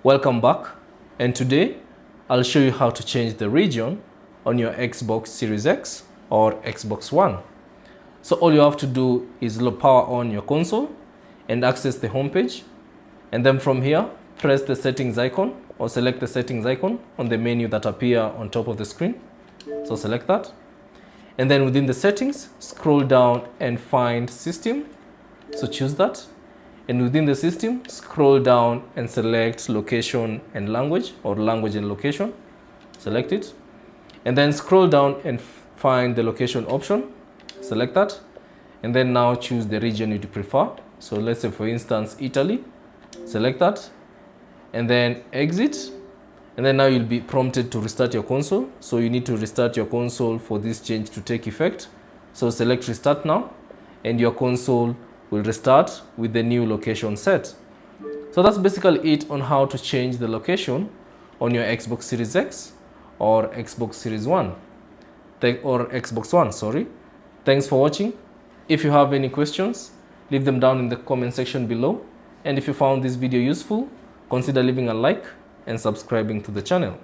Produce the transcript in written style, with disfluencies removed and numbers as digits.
Welcome back, and today I'll show you how to change the region on your Xbox Series X or Xbox One. So all you have to do is power on your console and access the home page, and then from here press the settings icon or select the settings icon on the menu that appear on top of the screen. So select that, and then within the settings scroll down and find system, so choose that. And within the system, scroll down and select location and language, or language and location. Select it. And then scroll down and find the location option. Select that. And then now choose the region you prefer. So let's say, for instance, Italy. Select that. And then exit. And then now you'll be prompted to restart your console. So you need to restart your console for this change to take effect. So select restart now, and your console will restart with the new location set. So that's basically it on how to change the location on your Xbox Series X or Xbox Series One, or Xbox One, sorry. Thanks for watching. If you have any questions, leave them down in the comment section below. And if you found this video useful, consider leaving a like and subscribing to the channel.